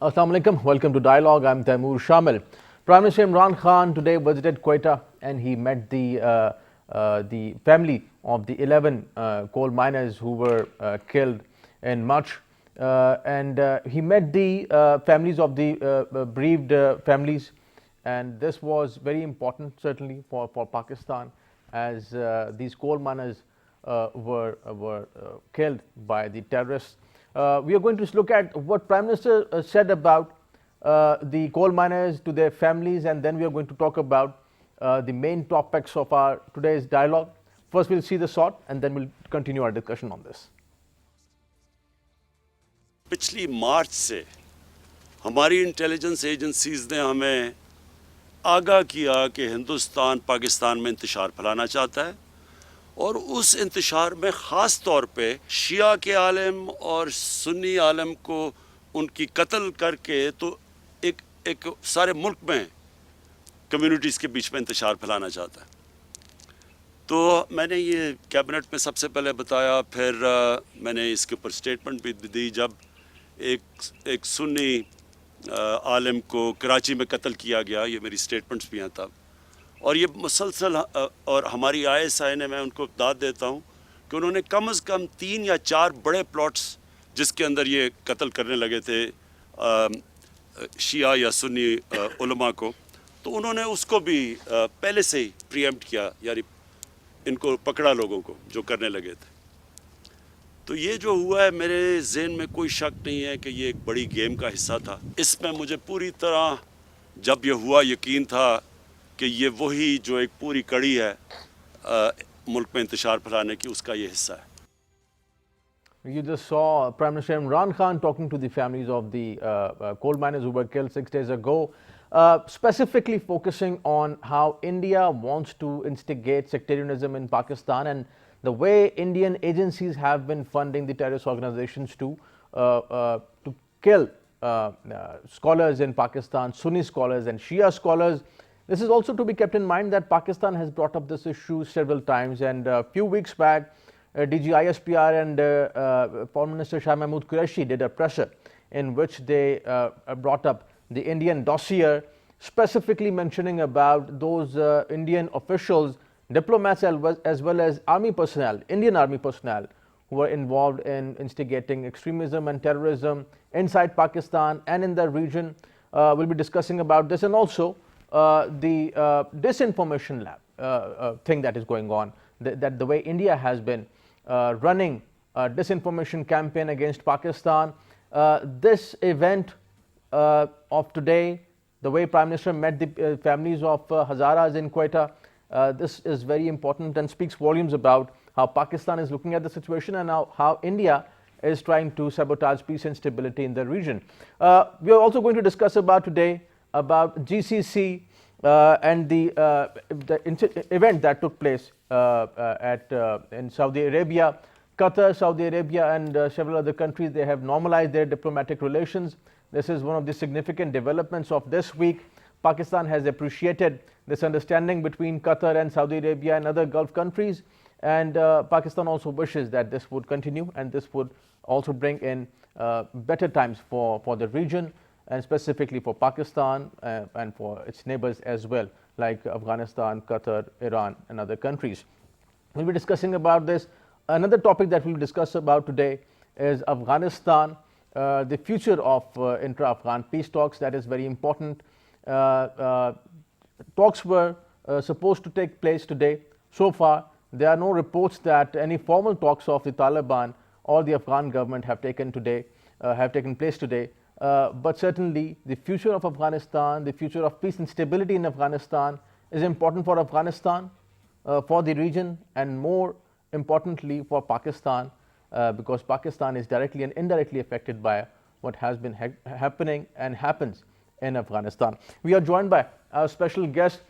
Assalamu alaikum. Welcome to Dialogue. I'm Taimur Shamil. Prime Minister Imran Khan today visited Quetta and he met the family of the 11 coal miners who were killed in March. He met the families of the bereaved families, and this was very important certainly for Pakistan, as these coal miners were killed by the terrorists. We are going to look at what Prime Minister said about the coal miners to their families, and then we are going to talk about the main topics of our today's dialogue. First, we'll see the short, and then we'll continue our discussion on this. पिछली मार्च से हमारी intelligence agencies ने हमें आगाह किया कि हिंदुस्तान पाकिस्तान में इंतशार फैलाना चाहता है, और उस इंतशार में ख़ास तौर पे शिया के आलम और सुन्नी आलम को उनकी कत्ल करके तो एक सारे मुल्क में कम्युनिटीज़ के बीच में इंतशार फैलाना चाहता है। तो मैंने ये कैबिनेट में सबसे पहले बताया, फिर मैंने इसके ऊपर स्टेटमेंट भी दी जब एक सुन्नी आलिम को कराची में कत्ल किया गया। ये मेरी स्टेटमेंट्स भी हैं तब, और ये मुसलसल, और हमारी ISI ने, मैं उनको दाद देता हूँ कि उन्होंने कम से कम 3 या 4 बड़े प्लॉट्स जिसके अंदर ये कत्ल करने लगे थे शिया या सुन्नी उलमा को, तो उन्होंने उसको भी पहले से ही प्रीएम्प्ट किया, यानी इनको पकड़ा लोगों को जो करने लगे थे। तो ये जो हुआ है, मेरे ज़हन में कोई शक नहीं है कि ये एक बड़ी गेम का हिस्सा था। इसमें मुझे पूरी तरह जब ये हुआ यकीन था कि ये वही जो एक पूरी कड़ी है मुल्क में इंतशार फैलाने की, उसका ये हिस्सा है। You just saw Prime Minister Imran Khan talking to the families of the coal miners who were killed 6 days ago, specifically focusing on how India wants to instigate sectarianism in Pakistan and the way Indian agencies have been funding the terrorist organizations to kill scholars in Pakistan, Sunni scholars and Shia scholars. This is also to be kept in mind that Pakistan has brought up this issue several times, and a few weeks back DG ISPR and Foreign Minister Shah Mahmood Qureshi did a presser in which they brought up the Indian dossier, specifically mentioning about those Indian officials, diplomats as well as army personnel, Indian army personnel, who were involved in instigating extremism and terrorism inside Pakistan and in the region. We'll be discussing about this, and also the disinformation lab thing that is going on, that the way India has been running a disinformation campaign against Pakistan. This event of today, the way Prime Minister met the families of Hazaras in Quetta, this is very important and speaks volumes about how Pakistan is looking at the situation and how India is trying to sabotage peace and stability in the region. We are also going to discuss about today about GCC and the event that took place in Saudi Arabia. Qatar, Saudi Arabia and several other countries, they have normalized their diplomatic relations. This is one of the significant developments of this week. Pakistan has appreciated this understanding between Qatar and Saudi Arabia and other Gulf countries, and Pakistan also wishes that this would continue and this would also bring in better times for the region, and specifically for Pakistan and for its neighbors as well, like Afghanistan, Qatar, Iran and other countries. We'll be discussing about this. Another topic that we'll discuss about today is Afghanistan, the future of intra-Afghan peace talks. That is very important. Talks were supposed to take place today. So far, there are no reports that any formal talks of the Taliban or the Afghan government have taken place today. But certainly, the future of Afghanistan, the future of peace and stability in Afghanistan is important for Afghanistan, for the region, and more importantly for Pakistan, because Pakistan is directly and indirectly affected by what has been happening and happens in Afghanistan. We are joined by our special guest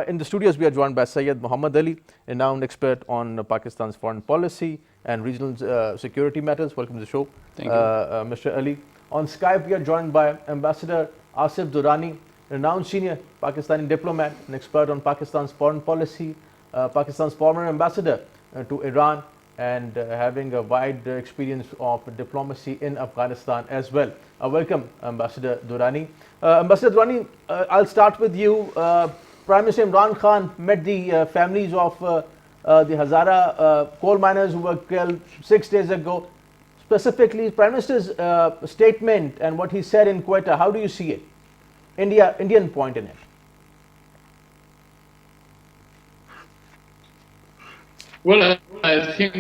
in the studios. We are joined by Syed Muhammad Ali, a renowned expert on Pakistan's foreign policy and regional security matters. Welcome to the show. Thank you. Mr. Ali. On Skype, we are joined by Ambassador Asif Durrani, renowned senior Pakistani diplomat and expert on Pakistan's foreign policy, Pakistan's former ambassador to Iran and having a wide experience of diplomacy in Afghanistan as well. Welcome, Ambassador Durrani. Ambassador Durrani, I'll start with you. Prime Minister Imran Khan met the families of the Hazara coal miners who were killed 6 days ago. Specifically, Prime Minister's statement and what he said in Quetta, how do you see it? Indian point in it. Well, I think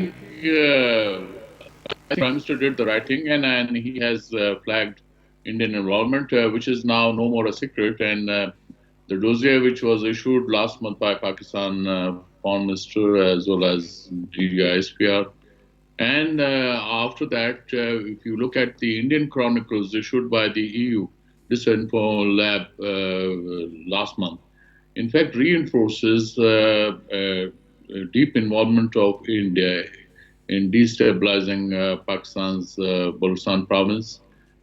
Prime Minister did the right thing, and he has flagged Indian involvement, which is now no more a secret. And the dossier which was issued last month by Pakistan Foreign Minister as well as DGISPR. And after that, if you look at the Indian Chronicles issued by the EU Disinfo Lab last month, in fact, reinforces deep involvement of India in destabilizing Pakistan's Balochistan province.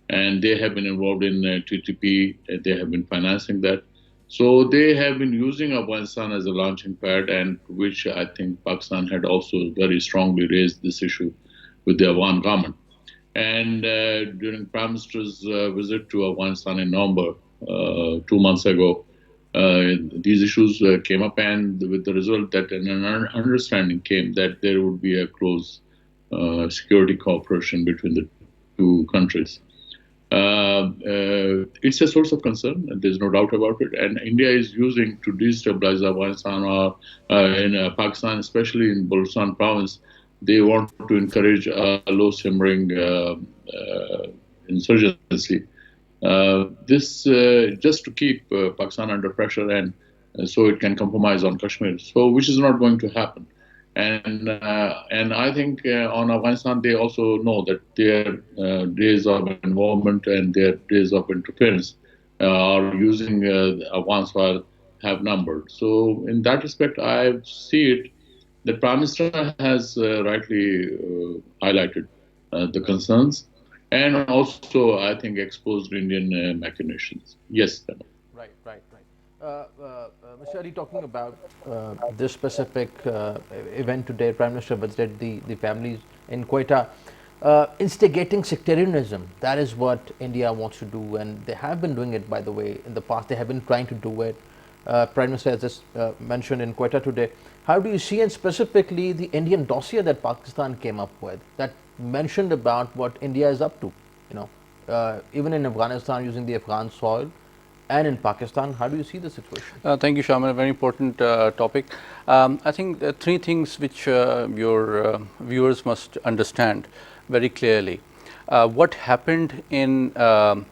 And they have been involved in TTP, they have been financing that. So they have been using Afghanistan as a launching pad, and which I think Pakistan had also very strongly raised this issue with the Afghan government. And during Prime Minister's visit to Afghanistan in November, 2 months ago, these issues came up, and with the result that an understanding came that there would be a close security cooperation between the two countries. It's a source of concern, and there's no doubt about it. And India is using to destabilize Afghanistan or in Pakistan, especially in Balochistan province. They want to encourage a low simmering insurgency. This just to keep Pakistan under pressure, and so it can compromise on Kashmir. So, which is not going to happen. And I think on Afghanistan, they also know that their days of involvement and their days of interference are using Afghan soil have numbered. So in that respect, I see it that Prime Minister has rightly highlighted the concerns, and also I think exposed Indian machinations. Yes. Right. Mr. Ali, talking about this specific event today, Prime Minister visited the families in Quetta. Instigating sectarianism, that is what India wants to do, and they have been doing it, by the way. In the past, they have been trying to do it. Prime Minister has just mentioned in Quetta today. How do you see, and specifically the Indian dossier that Pakistan came up with, that mentioned about what India is up to, even in Afghanistan using the Afghan soil, and in Pakistan? How do you see the situation? Thank you, Shaman. A very important topic. I think there are three things which your viewers must understand very clearly. What happened in the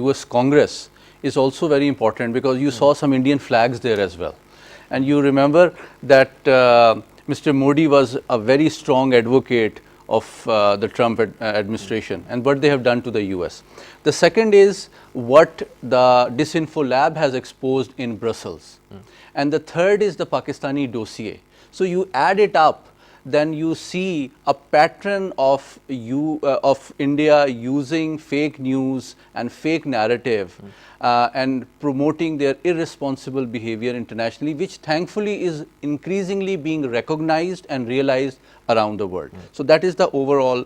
US Congress is also very important, because you saw some Indian flags there as well. And you remember that Mr. Modi was a very strong advocate of the Trump administration and what they have done to the US. The second is what the Disinfo Lab has exposed in Brussels. And the third is the Pakistani dossier. So you add it up, then you see a pattern of India using fake news and fake narrative and promoting their irresponsible behavior internationally, which thankfully is increasingly being recognized and realized around the world. So that is the overall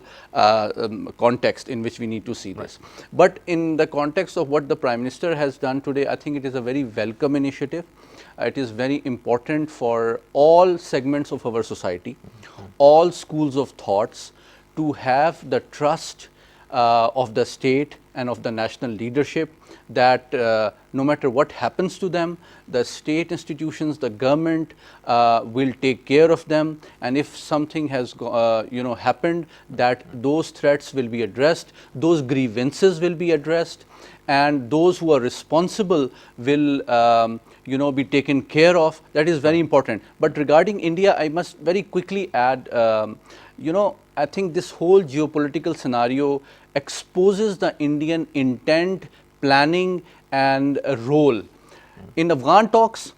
context in which we need to see this. But in the context of what the Prime Minister has done today, I think it is a very welcome initiative. It is very important for all segments of our society, all schools of thoughts, to have the trust of the state and of the national leadership that no matter what happens to them, the state institutions, the government will take care of them, and if something has happened, that those threats will be addressed, those grievances will be addressed, and those who are responsible will be taken care of. That is very important. But regarding India, I must very quickly add, I think this whole geopolitical scenario exposes the Indian intent, planning and role. In Afghan talks,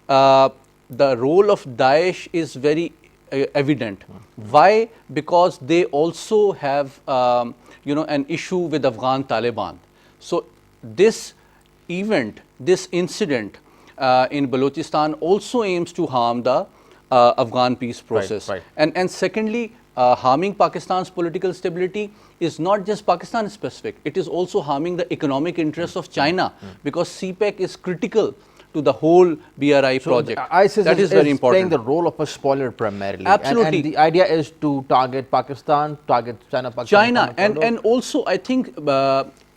the role of Daesh is very evident. Why? Because they also have an issue with Afghan Taliban. So this event, this incident in Balochistan also aims to harm the Afghan peace process. right. And secondly, harming Pakistan's political stability is not just Pakistan specific, it is also harming the economic interests of China, because CPEC is critical to the whole BRI project. ISIS That is very playing important. the role of a spoiler primarily. Absolutely. And the idea is to target Pakistan, target China, Pakistan. China, and also I think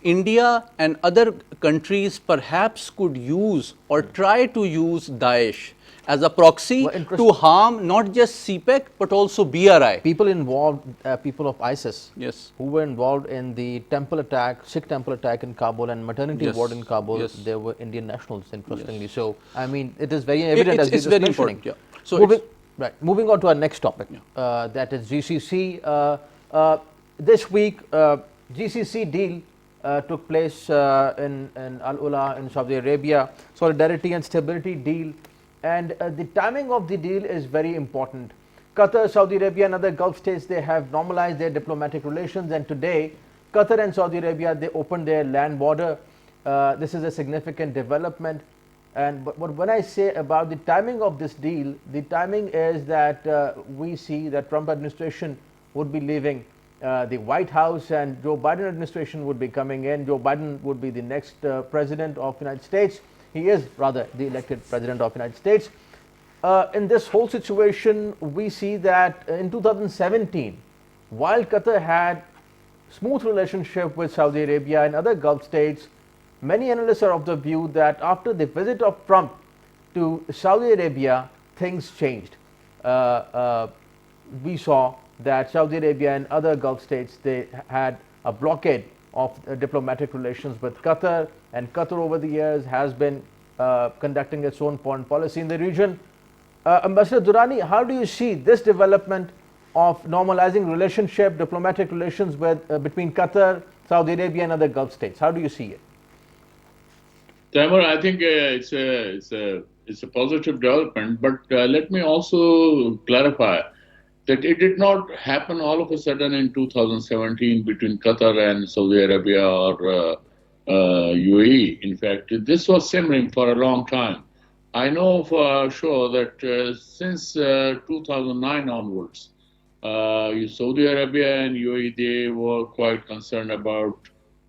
India and other countries perhaps could use or try to use Daesh as a proxy to harm not just CPEC but also BRI. People involved, people of ISIS, Yes. who were involved in the temple attack, Sikh temple attack in Kabul and maternity Yes. ward in Kabul, Yes. they were Indian nationals, interestingly. So, I mean, it is very evident as you it's just very mentioning. important. Yeah. So moving, it's- right, moving on to our next topic, that is GCC. This week, GCC deal took place in Al Ula in Saudi Arabia, solidarity and stability deal. And the timing of the deal is very important. Qatar, Saudi Arabia and other Gulf states, they have normalized their diplomatic relations, and today Qatar and Saudi Arabia, they opened their land border. This is a significant development. And but when I say about the timing of this deal, the timing is that we see that Trump administration would be leaving the White House and Joe Biden administration would be coming in. Joe Biden would be the next president of the United States. He is rather the elected president of the United States. In this whole situation, we see that in 2017, while Qatar had smooth relationship with Saudi Arabia and other Gulf states, many analysts are of the view that after the visit of Trump to Saudi Arabia, things changed. We saw that Saudi Arabia and other Gulf states, they had a blockade of diplomatic relations with Qatar, and Qatar over the years has been conducting its own foreign policy in the region. Ambassador Durrani, how do you see this development of normalizing relationship, diplomatic relations with, between Qatar, Saudi Arabia and other Gulf states? How do you see it? Taimur, I think it's a positive development, but let me also clarify that it did not happen all of a sudden in 2017 between Qatar and Saudi Arabia or UAE. In fact, this was simmering for a long time. I know for sure that since 2009 onwards, Saudi Arabia and UAE, they were quite concerned about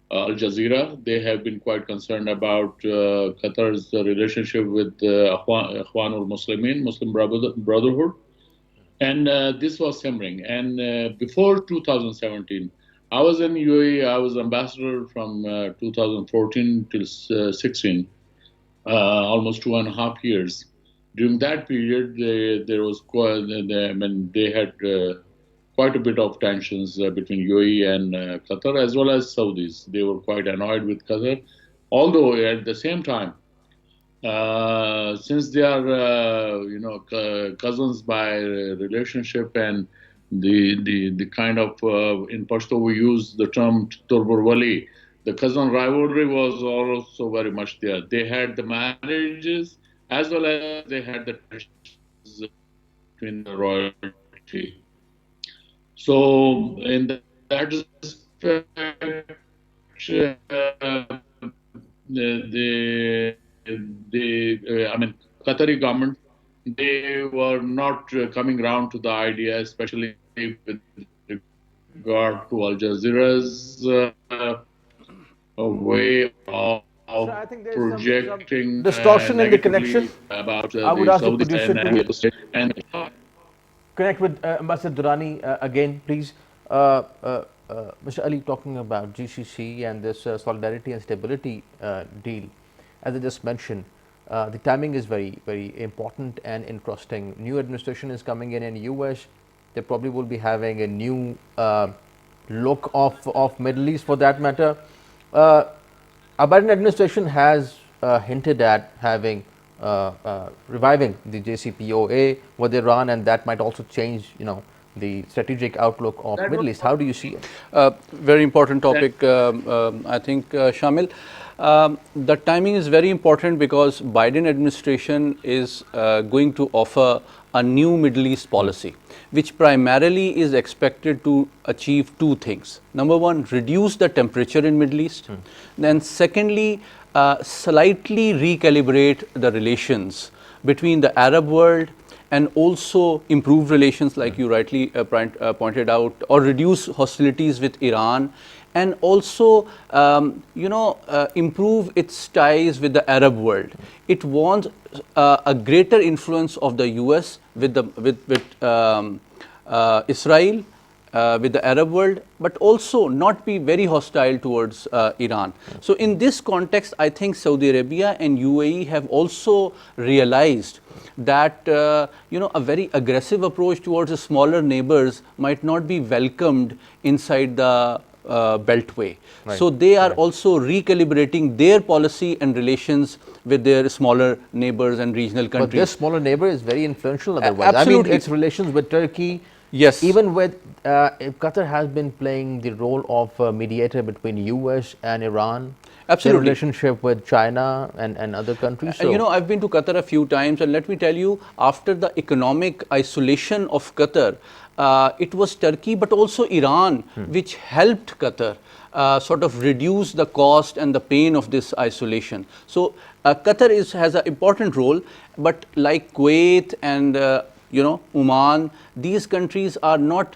Al Jazeera. They have been quite concerned about Qatar's relationship with Ikhwanul Muslimin, Muslim Brotherhood. And this was simmering. And before 2017, I was in UAE. I was ambassador from 2014 till 16, almost 2.5 years. During that period, there was they had quite a bit of tensions between UAE and Qatar, as well as Saudis. They were quite annoyed with Qatar, although at the same time, since they are, cousins by relationship, and the kind of, in Pashto we use the term Turbur Wali, the cousin rivalry was also very much there. They had the marriages as well as they had the tensions between the royalty. So in that respect, Qatari government, they were not coming around to the idea, especially with regard to Al Jazeera's way of I think there's projecting some distortion in the connection. about I would the ask the Saudis producer and connect with Ambassador Durrani again, please. Mr. Ali, talking about GCC and this solidarity and stability deal, as I just mentioned, the timing is very, very important and interesting. New administration is coming in US. They probably will be having a new look of Middle East for that matter. Our Biden administration has hinted at having reviving the JCPOA with Iran, and that might also change, the strategic outlook of Middle East. How do you see it? Very important topic, I think, Shamil. The timing is very important because Biden administration is going to offer a new Middle East policy, which primarily is expected to achieve two things. Number one, reduce the temperature in Middle East. Then secondly, slightly recalibrate the relations between the Arab world and also improve relations like you rightly pointed out, or reduce hostilities with Iran, and also improve its ties with the Arab world. It wants a greater influence of the US with Israel, with the Arab world, but also not be very hostile towards Iran. So in this context, I think Saudi Arabia and UAE have also realized that a very aggressive approach towards the smaller neighbors might not be welcomed inside the beltway. Right. So they are also recalibrating their policy and relations with their smaller neighbors and regional countries. But this smaller neighbor is very influential otherwise. Absolutely. I mean, its relations with Turkey, Yes. even with Qatar has been playing the role of mediator between US and Iran. Absolutely. Their relationship with China and other countries. And I've been to Qatar a few times, and let me tell you, after the economic isolation of Qatar, it was Turkey but also Iran which helped Qatar sort of reduce the cost and the pain of this isolation. So Qatar has an important role, but like Kuwait and Oman, these countries are not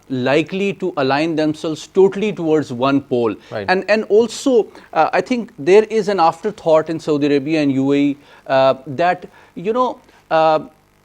likely to align themselves totally towards one pole. Right. And also I think there is an afterthought in Saudi Arabia and UAE that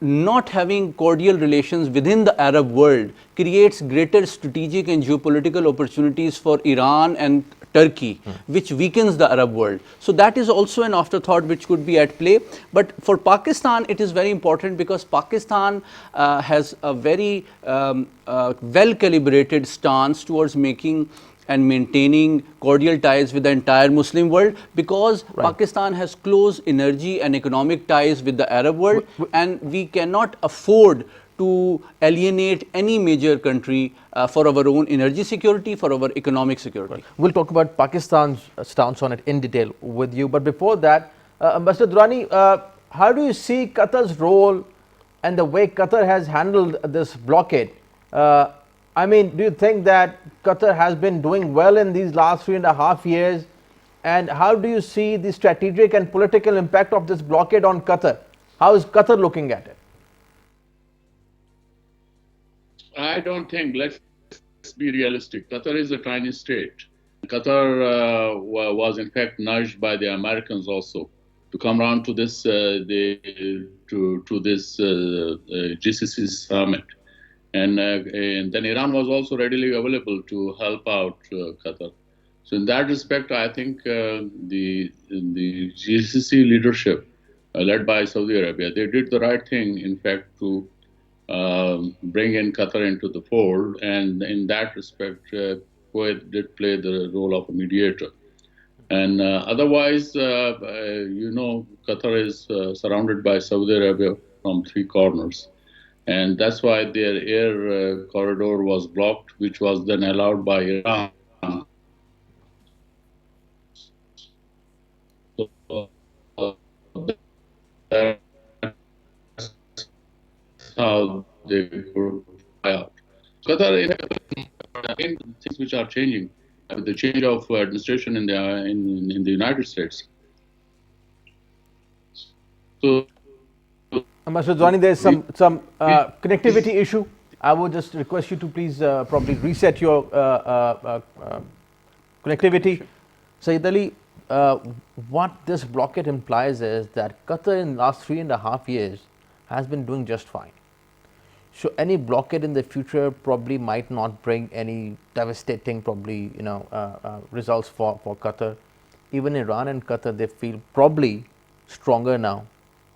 not having cordial relations within the Arab world creates greater strategic and geopolitical opportunities for Iran and Turkey, which weakens the Arab world. So that is also an afterthought which could be at play. But for Pakistan, it is very important because Pakistan has a very well calibrated stance towards making and maintaining cordial ties with the entire Muslim world, because Pakistan has close energy and economic ties with the Arab world, and we cannot afford to alienate any major country for our own energy security, for our economic security. We'll talk about Pakistan's stance on it in detail with you. But before that, Ambassador Durrani, how do you see Qatar's role and the way Qatar has handled this blockade? I mean, do you think that Qatar has been doing well in these last 3.5 years? And how do you see the strategic and political impact of this blockade on Qatar? How is Qatar looking at it? I don't think, let's be realistic. Qatar is a tiny state. Qatar was in fact nudged by the Americans also to come around to this GCC summit. And then Iran was also readily available to help out Qatar. So in that respect, I think the GCC leadership led by Saudi Arabia, they did the right thing, in fact, to bring in Qatar into the fold. And in that respect, Kuwait did play the role of a mediator. And otherwise, Qatar is surrounded by Saudi Arabia from three corners. And that's why their air corridor was blocked, which was then allowed by Iran. So, that's how they could fly out. Qatar, again, things which are changing with the change of administration in the United States. So, Ambassador Durrani, there is some connectivity issue. I would just request you to please probably reset your connectivity. Saeed Ali, what this blockade implies is that Qatar in the last 3.5 years has been doing just fine. So any blockade in the future probably might not bring any devastating results for Qatar. Even Iran and Qatar, they feel probably stronger now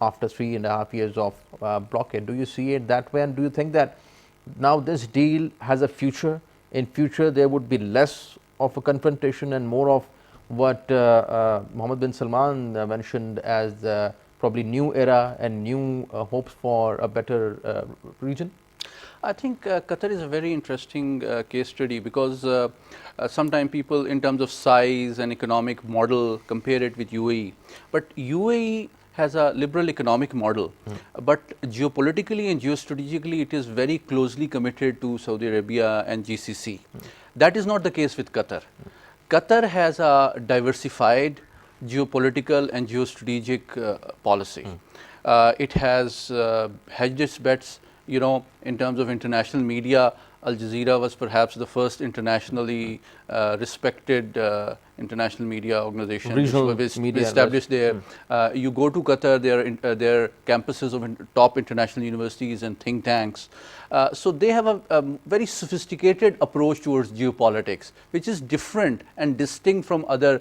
after 3.5 years of blockade. Do you see it that way, and do you think that now this deal has a future? In future there would be less of a confrontation and more of what Mohammed bin Salman mentioned as probably new era and new hopes for a better region? I think Qatar is a very interesting case study, because sometimes people in terms of size and economic model compare it with UAE. But UAE has a liberal economic model, but geopolitically and geostrategically it is very closely committed to Saudi Arabia and GCC. That is not the case with Qatar. Qatar has a diversified geopolitical and geostrategic policy. It has hedged its bets, you know, in terms of international media. Al Jazeera was perhaps the first internationally respected international media organization Regional which was media established there. You go to Qatar, there are campuses of top international universities and think tanks. So they have a very sophisticated approach towards geopolitics, which is different and distinct from other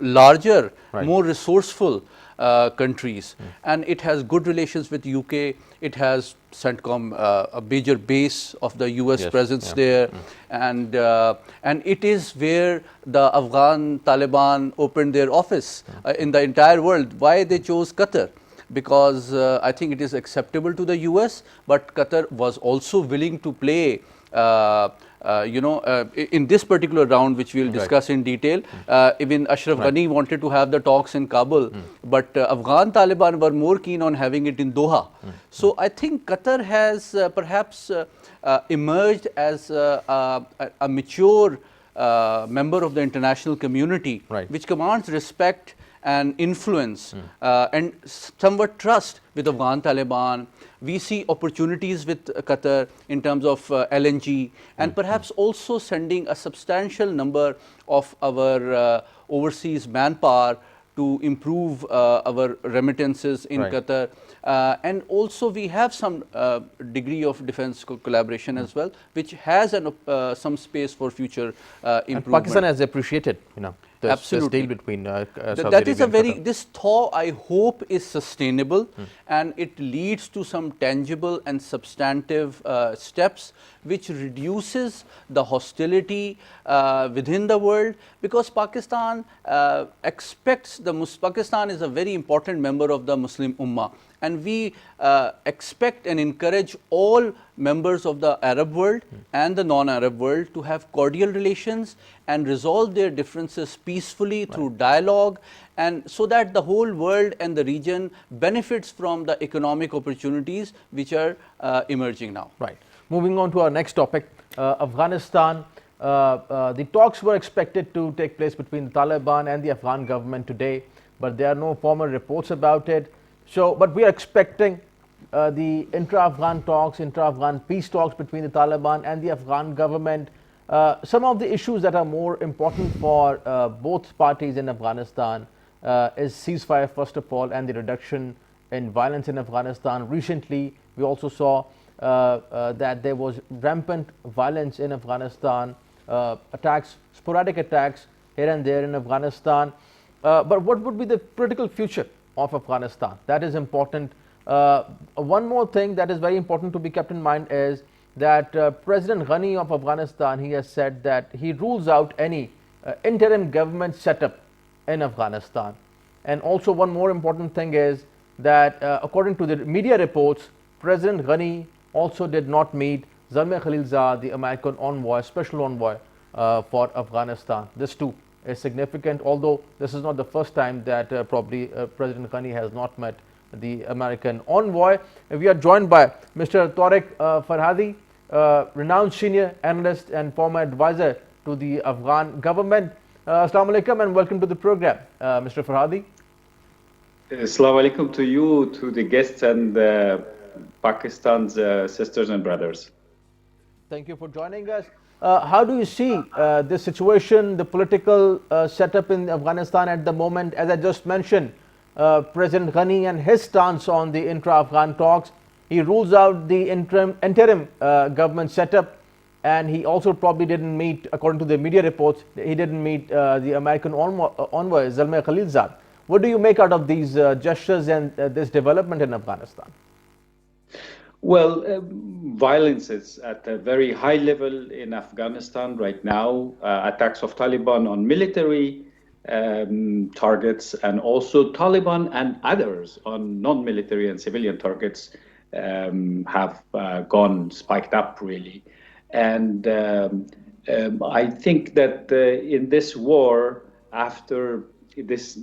larger, more resourceful countries, and it has good relations with UK. It has CENTCOM, a major base of the US presence there, and it is where the Afghan Taliban opened their office in the entire world. Why they chose Qatar? Because I think it is acceptable to the US, but Qatar was also willing to play in this particular round, which we will discuss in detail. Even Ashraf Ghani wanted to have the talks in Kabul, but Afghan Taliban were more keen on having it in Doha. So I think Qatar has perhaps emerged as a mature member of the international community, which commands respect and influence and somewhat trust with Afghan Taliban. We see opportunities with Qatar in terms of LNG, and perhaps also sending a substantial number of our overseas manpower to improve our remittances in Qatar. And also we have some degree of defense collaboration as well, which has some space for future improvement. And Pakistan has appreciated, you know, this deal between Saudi that is Arabia a very, and Qatar. this thaw I hope is sustainable and it leads to some tangible and substantive steps which reduces the hostility within the world, because Pakistan expects Pakistan is a very important member of the Muslim Ummah, and we expect and encourage all members of the Arab world and the non-Arab world to have cordial relations and resolve their differences peacefully through dialogue, and so that the whole world and the region benefits from the economic opportunities which are emerging now. Right. Moving on to our next topic, Afghanistan. The talks were expected to take place between the Taliban and the Afghan government today, but there are no formal reports about it. So, but we are expecting the intra-Afghan talks, intra-Afghan peace talks between the Taliban and the Afghan government. Some of the issues that are more important for both parties in Afghanistan is ceasefire, first of all, and the reduction in violence in Afghanistan. Recently, we also saw that there was rampant violence in Afghanistan, attacks, sporadic attacks here and there in Afghanistan. But what would be the political future of Afghanistan? That is important. One more thing that is very important to be kept in mind is that President Ghani of Afghanistan, he has said that he rules out any interim government setup in Afghanistan. And also one more important thing is that according to the media reports, President Ghani also did not meet Zalmay Khalilzad, the American envoy, special envoy for Afghanistan. This too is significant, although this is not the first time that probably President Ghani has not met the American envoy. We are joined by Mr. Tariq Farhadi, renowned senior analyst and former advisor to the Afghan government. Assalamu alaikum and welcome to the program, Mr. Farhadi. Assalamu alaikum to you, to the guests and Pakistan's sisters and brothers. Thank you for joining us. How do you see this situation, the political setup in Afghanistan at the moment? As I just mentioned, President Ghani and his stance on the intra-Afghan talks, he rules out the interim government setup, and he also probably didn't meet, according to the media reports, he didn't meet the American envoy Zalmay Khalilzad. What do you make out of these gestures and this development in Afghanistan? Well, violence is at a very high level in Afghanistan right now. Attacks of Taliban on military targets, and also Taliban and others on non-military and civilian targets have spiked up really. And I think that in this war, after this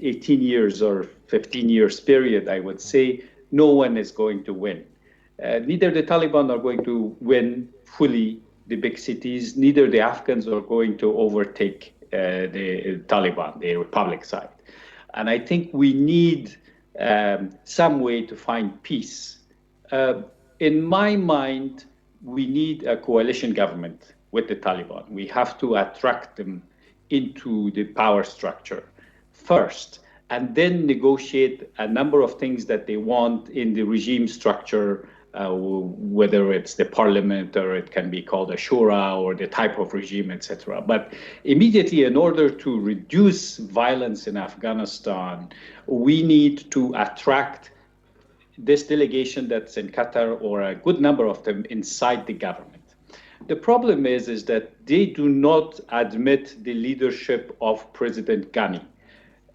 18 years or 15 years period, I would say, no one is going to win. Neither the Taliban are going to win fully the big cities, neither the Afghans are going to overtake the Taliban, the Republic side. And I think we need some way to find peace. In my mind, we need a coalition government with the Taliban. We have to attract them into the power structure first, and then negotiate a number of things that they want in the regime structure, whether it's the parliament or it can be called a shura or the type of regime, etc. But immediately, in order to reduce violence in Afghanistan, we need to attract this delegation that's in Qatar, or a good number of them, inside the government. The problem is that they do not admit the leadership of President Ghani.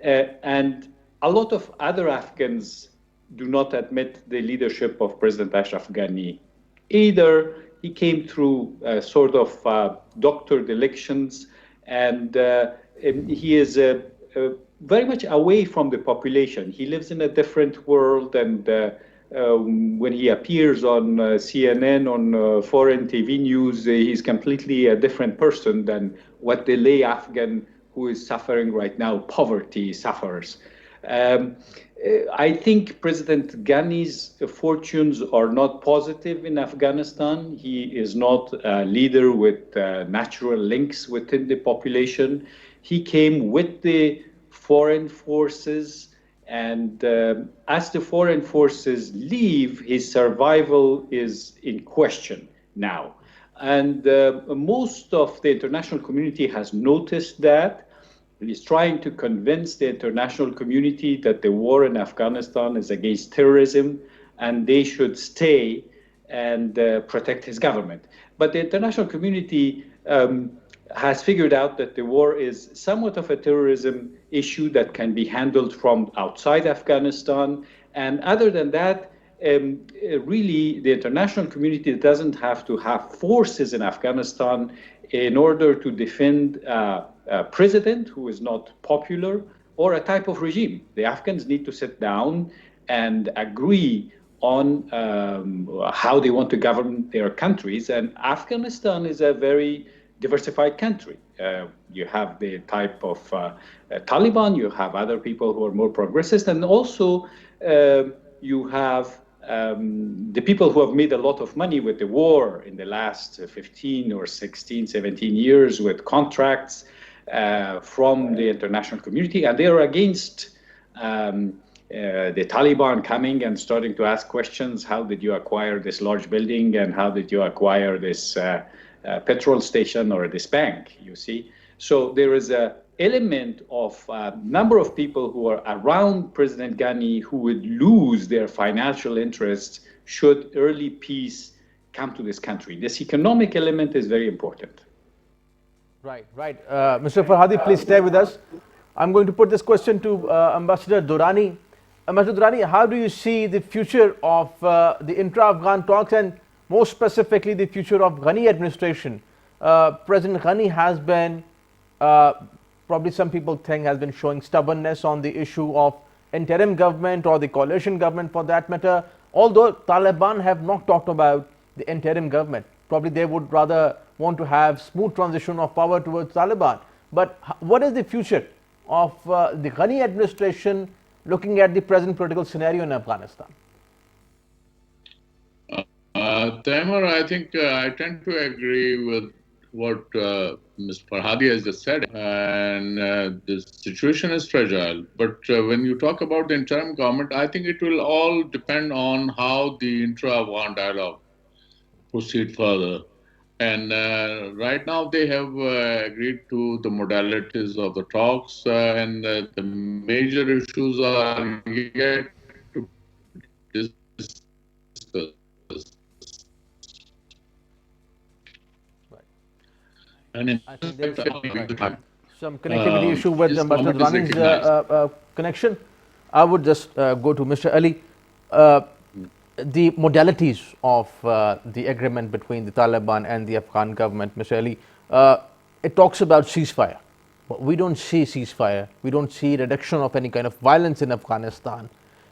And a lot of other Afghans do not admit the leadership of President Ashraf Ghani either. He came through sort of doctored elections, and he is very much away from the population. He lives in a different world, and when he appears on CNN, on foreign TV news, he's completely a different person than what the lay Afghan who is suffering right now poverty suffers. I think President Ghani's fortunes are not positive in Afghanistan. He is not a leader with natural links within the population. He came with the foreign forces, and as the foreign forces leave, his survival is in question now. And most of the international community has noticed that. He's trying to convince the international community that the war in Afghanistan is against terrorism and they should stay and protect his government. But the international community has figured out that the war is somewhat of a terrorism issue that can be handled from outside Afghanistan. And other than that, really, the international community doesn't have to have forces in Afghanistan in order to defend a president who is not popular or a type of regime. The Afghans need to sit down and agree on how they want to govern their countries. And Afghanistan is a very diversified country. You have the type of Taliban, you have other people who are more progressist, and also you have the people who have made a lot of money with the war in the last 15 or 16, 17 years with contracts from the international community, and they are against the Taliban coming and starting to ask questions. How did you acquire this large building, and how did you acquire this petrol station or this bank, you see? So there is a element of a number of people who are around President Ghani who would lose their financial interests should early peace come to this country. This economic element is very important. Right. Mr. Farhadi, please stay with us. I'm going to put this question to Ambassador Durrani. Ambassador Durrani, how do you see the future of the intra-Afghan talks, and more specifically the future of Ghani administration? President Ghani has been, probably some people think, has been showing stubbornness on the issue of interim government or the coalition government for that matter, although Taliban have not talked about the interim government. Probably they would rather want to have smooth transition of power towards Taliban. But what is the future of the Ghani administration looking at the present political scenario in Afghanistan? Taimur, I think I tend to agree with what Mr. Farhadi has just said, and the situation is fragile. But when you talk about the interim government, I think it will all depend on how the intra-Afghan dialogue proceed further. And right now they have agreed to the modalities of the talks, and the major issues are yet to be discussed. And I think there is some connectivity issue with Ambassador Durrani's connection. I would just go to Mr. Ali. The modalities of the agreement between the Taliban and the Afghan government, Mr. Ali, it talks about ceasefire, but we don't see ceasefire. We don't see reduction of any kind of violence in Afghanistan.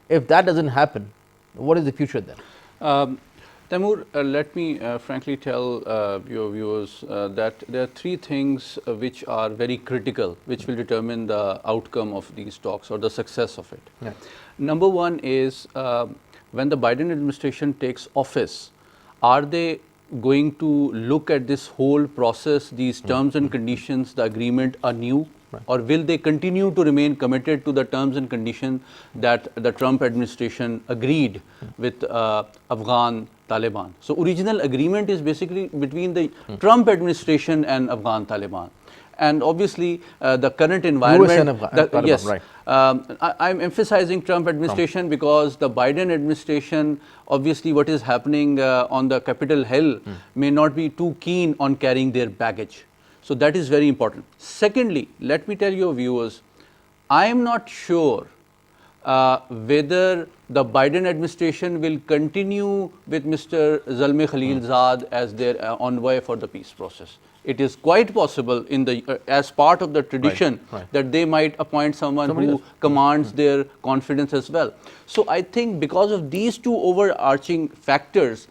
If that doesn't happen, what is the future then? Taimur, let me frankly tell your viewers that there are three things which are very critical, which will determine the outcome of these talks or the success of it. Yeah. Number one is when the Biden administration takes office, are they going to look at this whole process, these terms and conditions, the agreement anew? Or will they continue to remain committed to the terms and conditions that the Trump administration agreed with Afghan Taliban? So, original agreement is basically between the Trump administration and Afghan Taliban. And obviously, the current environment, US and Taliban, yes, right. I'm emphasizing Trump administration because the Biden administration, obviously what is happening on the Capitol Hill may not be too keen on carrying their baggage. So that is very important. Secondly, let me tell your viewers, I am not sure whether the Biden administration will continue with Mr. Zalmay Khalilzad as their envoy for the peace process. It is quite possible in the as part of the tradition that they might appoint someone who commands their confidence as well. So I think because of these two overarching factors,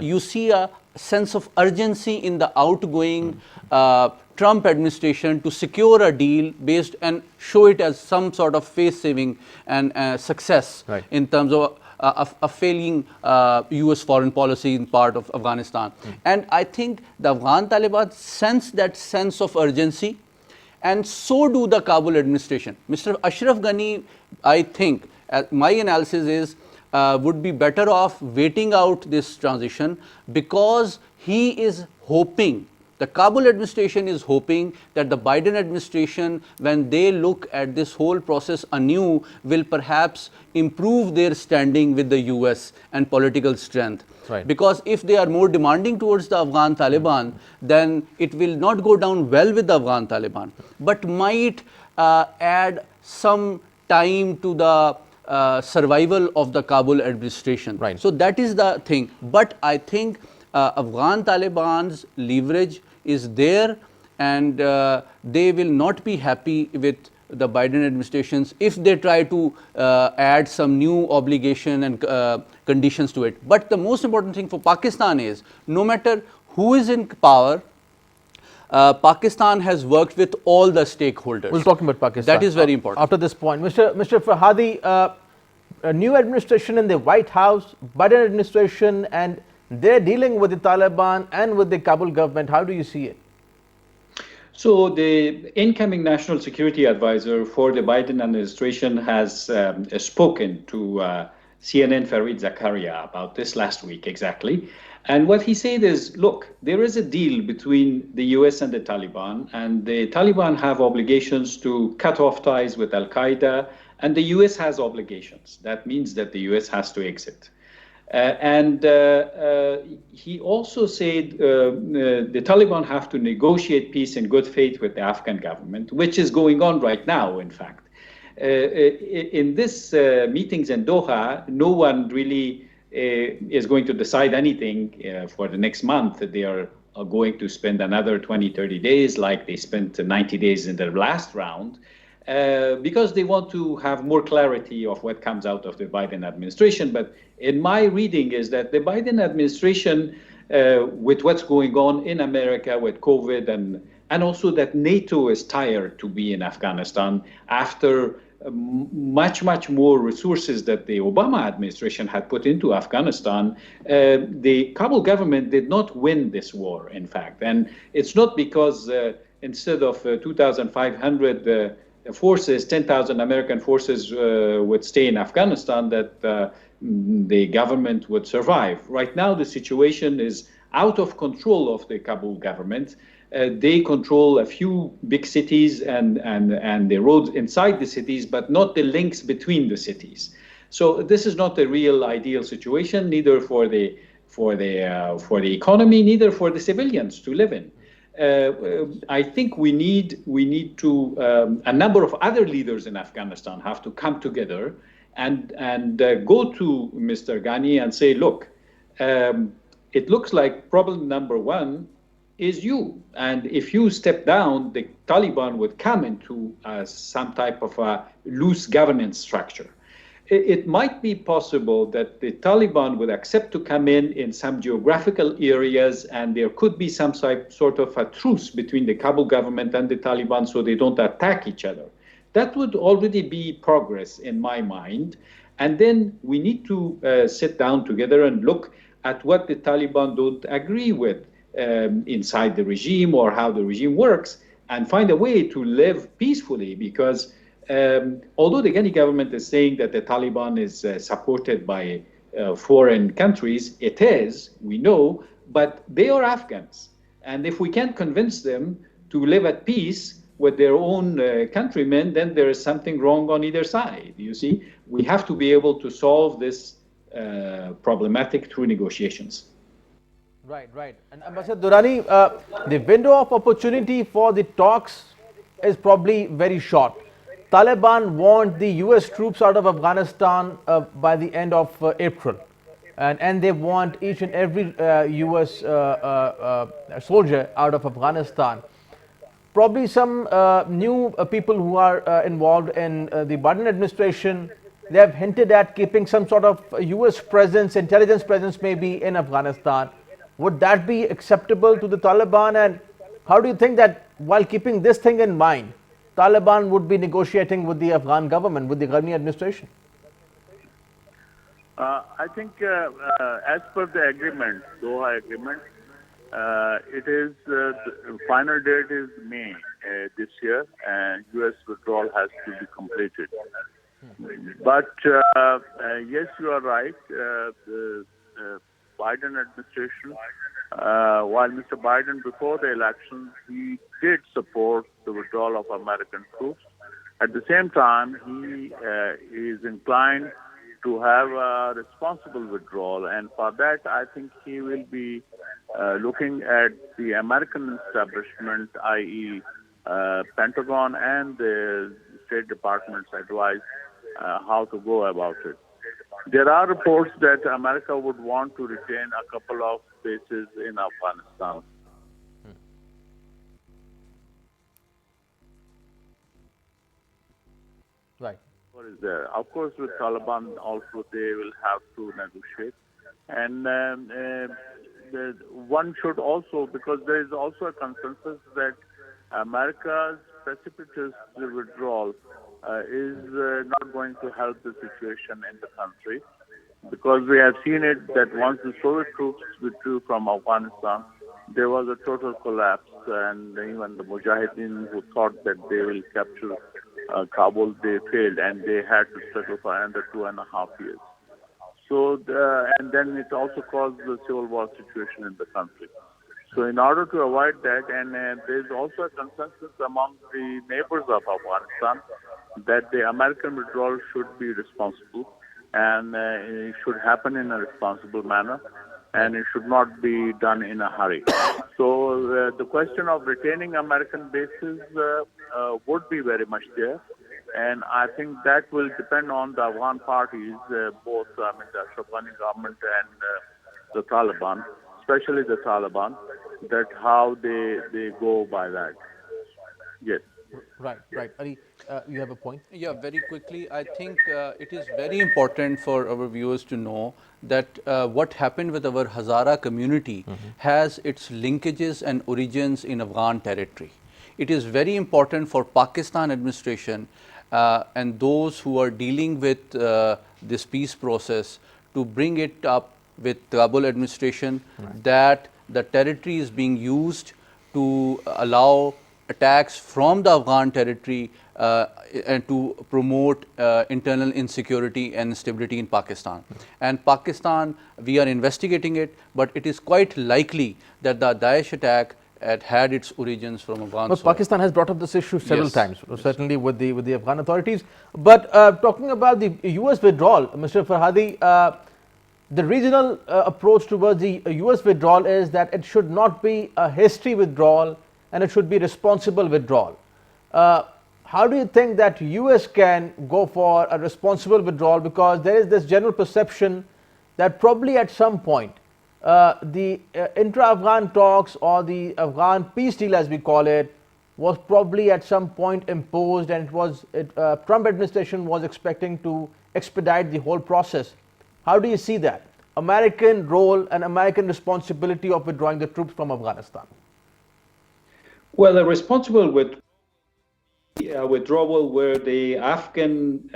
you see a sense of urgency in the outgoing Trump administration to secure a deal based and show it as some sort of face-saving and success in terms of a failing US foreign policy in part of Afghanistan. And I think the Afghan Taliban sense that sense of urgency, and so do the Kabul administration. Mr. Ashraf Ghani, I think, my analysis is, would be better off waiting out this transition because he is hoping, the Kabul administration is hoping that the Biden administration, when they look at this whole process anew, will perhaps improve their standing with the US and political strength. Because if they are more demanding towards the Afghan Taliban, then it will not go down well with the Afghan Taliban, but might add some time to the survival of the Kabul administration. So that is the thing. But I think Afghan Taliban's leverage is there, and they will not be happy with the Biden administrations if they try to add some new obligation and conditions to it. But the most important thing for Pakistan is, no matter who is in power, Pakistan has worked with all the stakeholders. We'll talk about Pakistan. That is very important. After this point, Mr. Farhadi, a new administration in the White House, Biden administration, and they're dealing with the Taliban and with the Kabul government. How do you see it? So the incoming national security advisor for the Biden administration has spoken to CNN Fareed Zakaria about this last week exactly. And what he said is, look, there is a deal between the US and the Taliban, and the Taliban have obligations to cut off ties with Al-Qaeda, and the US has obligations. That means that the US has to exit. He also said the Taliban have to negotiate peace in good faith with the Afghan government, which is going on right now, in fact. In this meetings in Doha, no one really is going to decide anything for the next month. They are going to spend another 20, 30 days like they spent 90 days in the last round. Because they want to have more clarity of what comes out of the Biden administration. But in my reading is that the Biden administration, with what's going on in America with COVID, and also that NATO is tired to be in Afghanistan after much more resources that the Obama administration had put into Afghanistan, the Kabul government did not win this war, in fact. And it's not because instead of 2,500 forces, 10,000 American forces would stay in Afghanistan, that the government would survive. Right now, the situation is out of control of the Kabul government. They control a few big cities and the roads inside the cities, but not the links between the cities. So this is not a real ideal situation, neither for the economy, neither for the civilians to live in. I think we need to a number of other leaders in Afghanistan have to come together and go to Mr. Ghani and say, look, it looks like problem number one is you, and if you step down, the Taliban would come into some type of a loose governance structure. it might be possible that the Taliban would accept to come in some geographical areas, and there could be some sort of a truce between the Kabul government and the Taliban so they don't attack each other. That would already be progress in my mind. And then we need to sit down together and look at what the Taliban don't agree with inside the regime or how the regime works, and find a way to live peacefully, because although the Ghani government is saying that the Taliban is supported by foreign countries, it is, we know, but they are Afghans. And if we can't convince them to live at peace with their own countrymen, then there is something wrong on either side. You see, we have to be able to solve this problematic through negotiations. Right, right. And Ambassador Durrani, the window of opportunity for the talks is probably very short. Taliban want the US troops out of Afghanistan by the end of April. And they want each and every US soldier out of Afghanistan. Probably some new people who are involved in the Biden administration, they have hinted at keeping some sort of US presence, intelligence presence maybe in Afghanistan. Would that be acceptable to the Taliban? And how do you think that while keeping this thing in mind, Taliban would be negotiating with the Afghan government, with the Ghani administration? I think as per the agreement, Doha agreement, it is the final date is May this year, and U.S. withdrawal has to be completed. But yes, you are right. The Biden administration, while Mr. Biden before the election, he did support the withdrawal of American troops. At the same time, he is inclined to have a responsible withdrawal, and for that, I think he will be looking at the American establishment, i.e., Pentagon and the State Department's advice how to go about it. There are reports that America would want to retain a couple of bases in Afghanistan. Right. What is there? Of course, with Taliban also they will have to negotiate. And one should also, because there is also a consensus that America's precipitous withdrawal is not going to help the situation in the country, because we have seen it that once the Soviet troops withdrew from Afghanistan, there was a total collapse, and even the Mujahideen who thought that they will capture Kabul, they failed, and they had to struggle for another 2.5 years. So, and then it also caused the civil war situation in the country. So in order to avoid that, and there's also a consensus among the neighbors of Afghanistan that the American withdrawal should be responsible, and it should happen in a responsible manner, and it should not be done in a hurry. So the question of retaining American bases would be very much there, and I think that will depend on the Afghan parties, both the Ashraf Ghani government and the Taliban, especially the Taliban, that how they go by that. Yes. Right, right. Ali, you have a point? Yeah, very quickly, I think it is very important for our viewers to know that what happened with our Hazara community has its linkages and origins in Afghan territory. It is very important for Pakistan administration and those who are dealing with this peace process to bring it up with Kabul administration that the territory is being used to allow attacks from the Afghan territory and to promote internal insecurity and instability in Pakistan. And Pakistan, we are investigating it, but it is quite likely that the Daesh attack had its origins from Afghan But soil. Pakistan has brought up this issue several Yes. times, certainly with the Afghan authorities. But talking about the US withdrawal, Mr. Farhadi, the regional approach towards the US withdrawal is that it should not be a hasty withdrawal, and it should be responsible withdrawal. How do you think that US can go for a responsible withdrawal? Because there is this general perception that probably at some point the intra-Afghan talks or the Afghan peace deal, as we call it, was probably at some point imposed, and Trump administration was expecting to expedite the whole process. How do you see that? American role and American responsibility of withdrawing the troops from Afghanistan? Well, the responsible withdrawal where the Afghan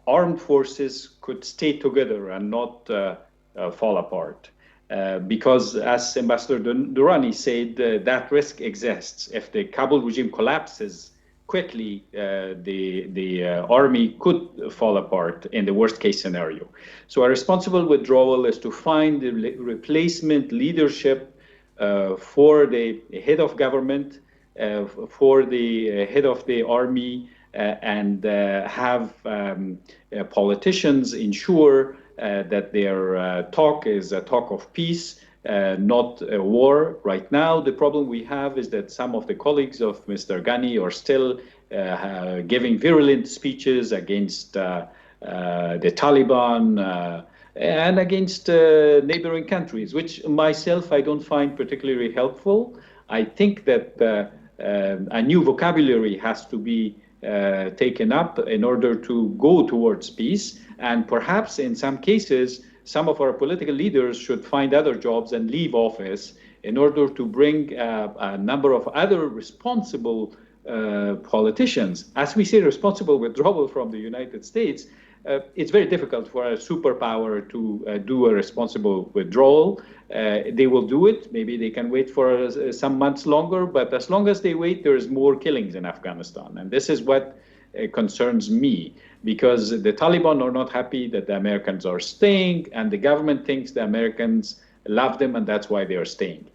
armed forces could stay together and not fall apart. Because, as Ambassador Durrani said, that risk exists. If the Kabul regime collapses quickly, the army could fall apart in the worst case scenario. So a responsible withdrawal is to find the replacement leadership for the head of government, for the head of the army, and have politicians ensure that their talk is a talk of peace, not a war. Right now, the problem we have is that some of the colleagues of Mr. Ghani are still giving virulent speeches against the Taliban and against neighboring countries, which myself I don't find particularly helpful. I think that a new vocabulary has to be taken up in order to go towards peace. And perhaps in some cases, some of our political leaders should find other jobs and leave office in order to bring a number of other responsible politicians. As we say, responsible withdrawal from the United States, it's very difficult for a superpower to do a responsible withdrawal. They will do it. Maybe they can wait for some months longer, but as long as they wait, there is more killings in Afghanistan. And this is what concerns me, because the Taliban are not happy that the Americans are staying, and the government thinks the Americans love them, and that's why they are staying.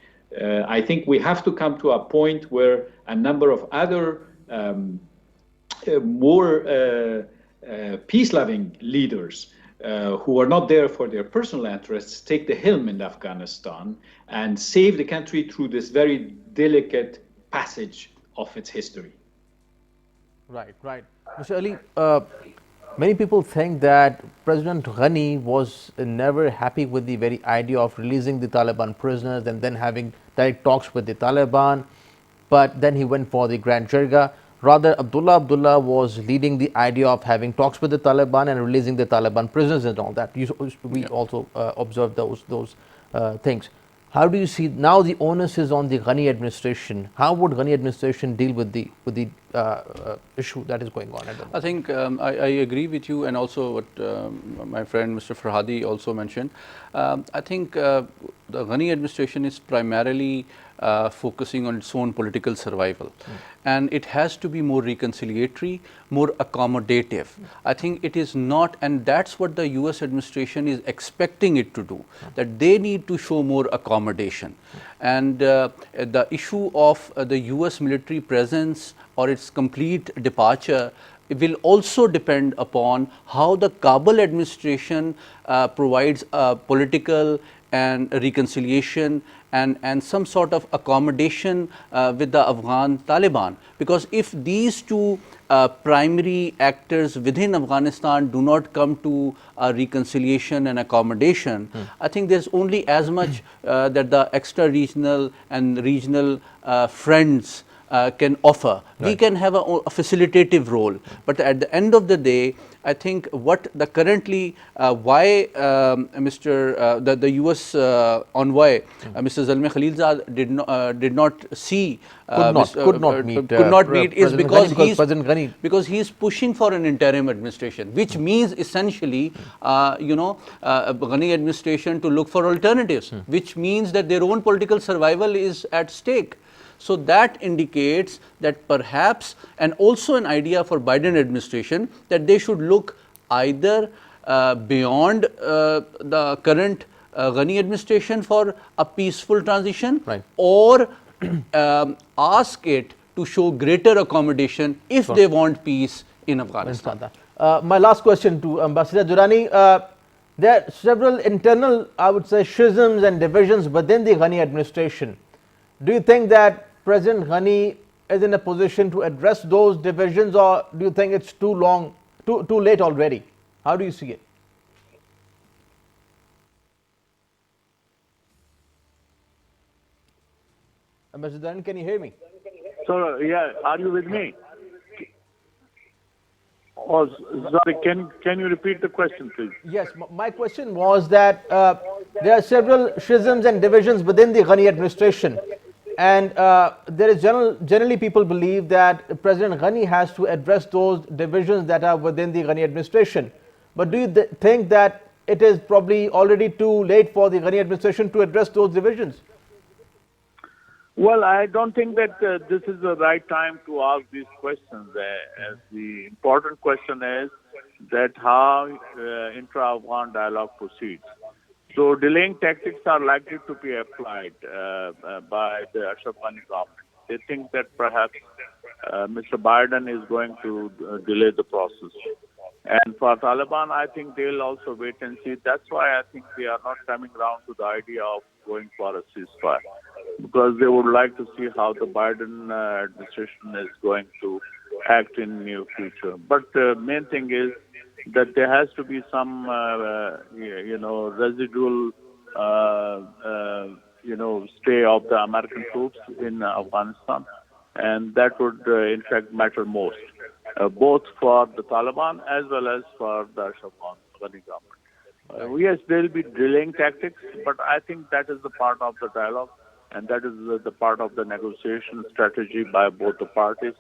I think we have to come to a point where a number of other more peace-loving leaders who are not there for their personal interests take the helm in Afghanistan and save the country through this very delicate passage of its history. Right, right. Mr. Ali, many people think that President Ghani was never happy with the very idea of releasing the Taliban prisoners and then having direct talks with the Taliban, but then he went for the Grand Jirga. Rather, Abdullah was leading the idea of having talks with the Taliban and releasing the Taliban prisoners and all that. We also observed those things. How do you see now the onus is on the Ghani administration? How would Ghani administration deal with the issue that is going on at the moment? I think I agree with you, and also what my friend Mr. Farhadi also mentioned. I think the Ghani administration is primarily focusing on its own political survival, and it has to be more reconciliatory, more accommodative. I think it is not, and that's what the US administration is expecting it to do, that they need to show more accommodation. And the issue of the US military presence or its complete departure, it will also depend upon how the Kabul administration provides political and reconciliation and some sort of accommodation with the Afghan Taliban. Because if these two primary actors within Afghanistan do not come to a reconciliation and accommodation, I think there's only as much that the extra regional and regional friends can offer. Right. We can have a facilitative role, but at the end of the day, I think what the currently why the US envoy Mr. Zalmay Khalilzad did not see could not meet is Ghani, because he is pushing for an interim administration, which means essentially Ghani administration to look for alternatives, which means that their own political survival is at stake. So that indicates that perhaps, and also an idea for Biden administration, that they should look either beyond the current Ghani administration for a peaceful transition, right, or ask it to show greater accommodation if they want peace in Afghanistan. My last question to Ambassador Durrani. There are several internal, I would say, schisms and divisions within the Ghani administration. Do you think that President Ghani is in a position to address those divisions, or do you think it's too late already? How do you see it? Ambassador Durrani, can you hear me? So, yeah, are you with me? Oh, sorry, can you repeat the question, please? Yes, my question was that there are several schisms and divisions within the Ghani administration, and there is generally people believe that President Ghani has to address those divisions that are within the Ghani administration. But do you think that it is probably already too late for the Ghani administration to address those divisions? Well, I don't think that this is the right time to ask these questions. As the important question is that how intra-Afghan dialogue proceeds. So delaying tactics are likely to be applied by the Ashraf Ghani government. They think that perhaps Mr. Biden is going to delay the process. And for Taliban, I think they'll also wait and see. That's why I think they are not coming around to the idea of going for a ceasefire, because they would like to see how the Biden administration is going to act in the near future. But the main thing is that there has to be some, residual, stay of the American troops in Afghanistan, and that would, in fact, matter most, both for the Taliban as well as for the Ashraf Ghani government. Yes, there will be delaying tactics, but I think that is the part of the dialogue, and that is the part of the negotiation strategy by both the parties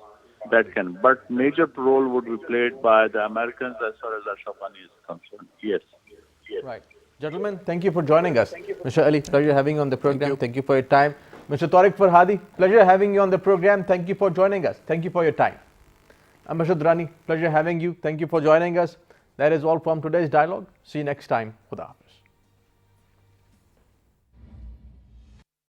that can. But major role would be played by the Americans as far as Ashraf Ghani is concerned. Yes. Right. Gentlemen, thank you for joining us. Mr. Ali, pleasure having you on the program. Thank you for your time. Mr. Tariq Farhadi, pleasure having you on the program. Thank you for joining us. Thank you for your time. Mashud Rani, pleasure having you. Thank you for joining us. That is all from today's dialogue. See you next time. Khuda Hafiz.